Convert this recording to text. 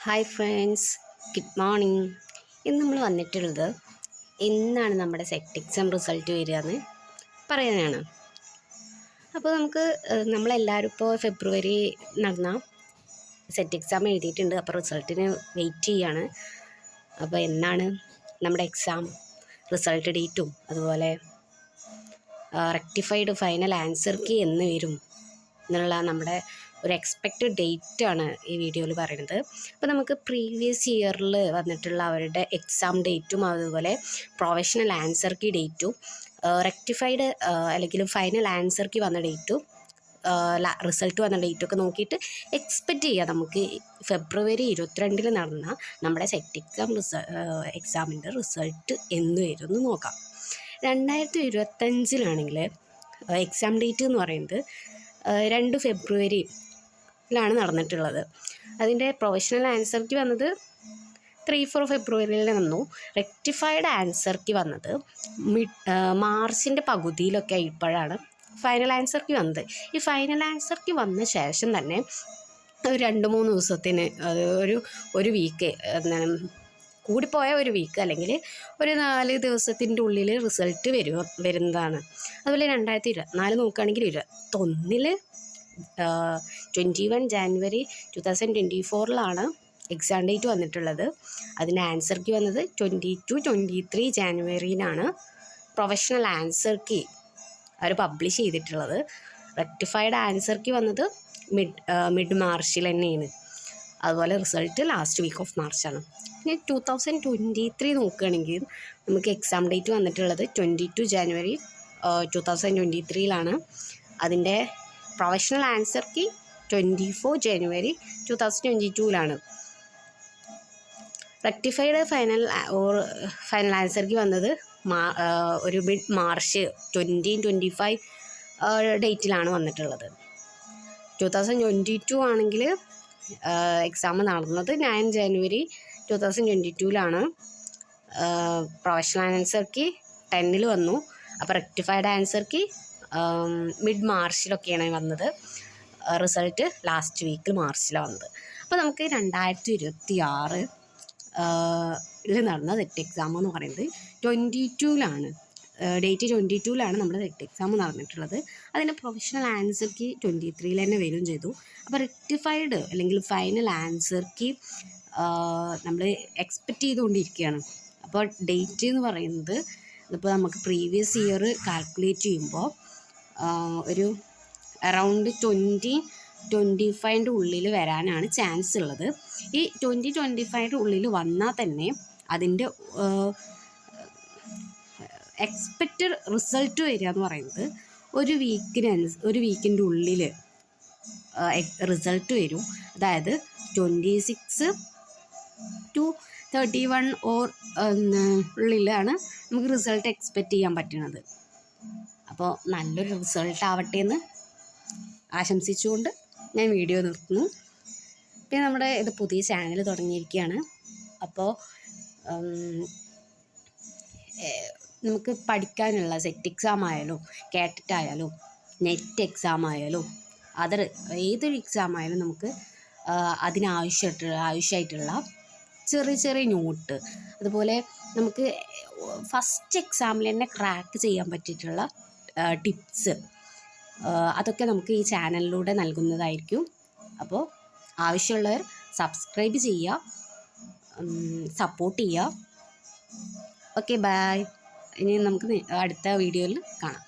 Hi friends, good morning. ഇന്ന് നമ്മൾ വന്നിട്ടുള്ളത് എന്നാണ് നമ്മുടെ സെറ്റ് എക്സാം റിസൾട്ട് വരിക എന്ന് പറയാനാണ്. അപ്പോൾ നമ്മളെല്ലാവരും ഇപ്പോൾ ഫെബ്രുവരി നടന്ന സെറ്റ് എക്സാം എഴുതിയിട്ടുണ്ട്. അപ്പോൾ റിസൾട്ടിന് വെയിറ്റ് ചെയ്യാണ്. അപ്പോൾ എന്നാണ് നമ്മുടെ എക്സാം റിസൾട്ട് ഡേറ്റും അതുപോലെ റെക്ടിഫൈഡ് ഫൈനൽ ആൻസർ കീ എന്ന് വരും എന്നുള്ള നമ്മുടെ ഒരു എക്സ്പെക്റ്റഡ് ഡേറ്റ് ആണ് ഈ വീഡിയോയിൽ പറയുന്നത്. അപ്പോൾ നമുക്ക് പ്രീവിയസ് ഇയറിൽ വന്നിട്ടുള്ള അവരുടെ എക്സാം ഡേറ്റും അതുപോലെ പ്രൊഫഷണൽ ആൻസർ കീ ഡേറ്റും റെക്ടിഫൈഡ് അല്ലെങ്കിൽ ഫൈനൽ ആൻസർ കീ വന്ന ഡേറ്റും റിസൾട്ട് വന്ന ഡേറ്റൊക്കെ നോക്കിയിട്ട് എക്സ്പെക്റ്റ് ചെയ്യുക നമുക്ക് ഫെബ്രുവരി 22 നടന്ന നമ്മുടെ സെറ്റ് എക്സാമിൻ്റെ റിസൾട്ട് എന്ന് വരും എന്ന് നോക്കാം. 2025 എക്സാം ഡേറ്റ് എന്ന് പറയുന്നത് 2 ഫെബ്രുവരിയിലാണ് നടന്നിട്ടുള്ളത്. അതിൻ്റെ പ്രൊഫഷണൽ ആൻസർ കീ വന്നത് 3-4 ഫെബ്രുവരിയിൽ വന്നു. റെക്ടിഫൈഡ് ആൻസർ കീ വന്നത് മാർച്ചിൻ്റെ പകുതിയിലൊക്കെ ഇപ്പോഴാണ് ഫൈനൽ ആൻസർ കീ വന്നത്. ഈ ഫൈനൽ ആൻസർ കീ വന്ന ശേഷം തന്നെ ഒരു 2-3 ദിവസത്തിന് ഒരു വീക്ക് കൂടിപ്പോയ ഒരു വീക്ക് അല്ലെങ്കിൽ ഒരു 4 ദിവസത്തിൻ്റെ ഉള്ളിൽ റിസൾട്ട് വരുന്നതാണ്. അതുപോലെ 2024 നോക്കുകയാണെങ്കിൽ 21 21 ജാനുവരി 2024 എക്സാം ഡേറ്റ് വന്നിട്ടുള്ളത്. അതിൻ്റെ ആൻസർ കീ വന്നത് 22-23 ജാനുവരിയിലാണ് പ്രൊഫഷണൽ ആൻസർ കീ അവർ പബ്ലിഷ് ചെയ്തിട്ടുള്ളത്. റെക്ടിഫൈഡ് ആൻസർ കീ വന്നത് മിഡ് മാർച്ചിൽ തന്നെയാണ്. അതുപോലെ റിസൾട്ട് ലാസ്റ്റ് വീക്ക് ഓഫ് മാർച്ചാണ്. ഇനി 2023 നോക്കുകയാണെങ്കിൽ നമുക്ക് എക്സാം ഡേറ്റ് വന്നിട്ടുള്ളത് 22 ജാനുവരി 2023 അതിൻ്റെ പ്രൊഫഷണൽ ആൻസർ കീ 24 ജനുവരി 2022 റെക്ടിഫൈഡ് ഫൈനൽ ആൻസർ കീ വന്നത് ഒരു മിഡ് മാർച്ച് 2025 ഡേറ്റിലാണ് വന്നിട്ടുള്ളത്. 2022 ആണെങ്കിൽ എക്സാം നടന്നത് 9 ജനുവരി 2022 പ്രൊഫഷണൽ ആൻസർ കീ 10 വന്നു. അപ്പോൾ റെക്ടിഫൈഡ് ആൻസർ കീ മിഡ് മാർച്ചിലൊക്കെയാണ് വന്നത്. റിസൾട്ട് ലാസ്റ്റ് വീക്കിൽ മാർച്ചിലാണ് വന്നത്. അപ്പോൾ നമുക്ക് 2026 നടന്ന സെറ്റ് എക്സാം എന്ന് പറയുന്നത് 22 ഡേറ്റ് 22 നമ്മുടെ സെറ്റ് എക്സാം നടന്നിട്ടുള്ളത്. അതിൻ്റെ പ്രൊഫഷണൽ ആൻസർ കീ 23 തന്നെ വരികയും ചെയ്തു. അപ്പോൾ റെക്ടിഫൈഡ് അല്ലെങ്കിൽ ഫൈനൽ ആൻസർ കീ നമ്മൾ എക്സ്പെക്റ്റ് ചെയ്തുകൊണ്ടിരിക്കുകയാണ്. അപ്പോൾ ഡേറ്റ് എന്ന് പറയുന്നത് ഇപ്പോൾ നമുക്ക് പ്രീവിയസ് ഇയർ കാൽക്കുലേറ്റ് ചെയ്യുമ്പോൾ ഒരു അറൗണ്ട് 2025 ഉള്ളിൽ വരാനാണ് ചാൻസ് ഉള്ളത്. ഈ 2025 ഉള്ളിൽ വന്നാൽ തന്നെ അതിൻ്റെ എക്സ്പെക്റ്റഡ് റിസൾട്ട് വരിക എന്ന് പറയുന്നത് ഒരു വീക്കിൻ്റെ ഉള്ളിൽ റിസൾട്ട് വരും. അതായത് 26-31 ഉള്ളിലാണ് നമുക്ക് റിസൾട്ട് എക്സ്പെക്റ്റ് ചെയ്യാൻ പറ്റുന്നത്. അപ്പോൾ നല്ലൊരു റിസൾട്ട് ആവട്ടെ എന്ന് ആശംസിച്ചുകൊണ്ട് ഞാൻ വീഡിയോ നിർത്തുന്നു. പിന്നെ നമ്മുടെ ഇത് പുതിയ ചാനൽ തുടങ്ങിയിരിക്കുകയാണ്. അപ്പോൾ നമുക്ക് പഠിക്കാനുള്ള സെറ്റ് എക്സാം ആയാലും കാറ്ററ്റ് ആയാലും നെറ്റ് എക്സാം ആയാലും ഏതൊരു എക്സാം ആയാലും നമുക്ക് ആവശ്യമായിട്ടുള്ള ചെറിയ നോട്ട്, അതുപോലെ നമുക്ക് ഫസ്റ്റ് എക്സാമിൽ തന്നെ ക്രാക്ക് ചെയ്യാൻ പറ്റിയിട്ടുള്ള ടിപ്സ് അതൊക്കെ നമുക്ക് ഈ ചാനലിലൂടെ നൽകുന്നതായിരിക്കും. അപ്പോൾ ആവശ്യമുള്ളവർ സബ്സ്ക്രൈബ് ചെയ്യുക, സപ്പോർട്ട് ചെയ്യുക. Okay, bye. ഇനി നമുക്ക് അടുത്ത വീഡിയോയിൽ കാണാം.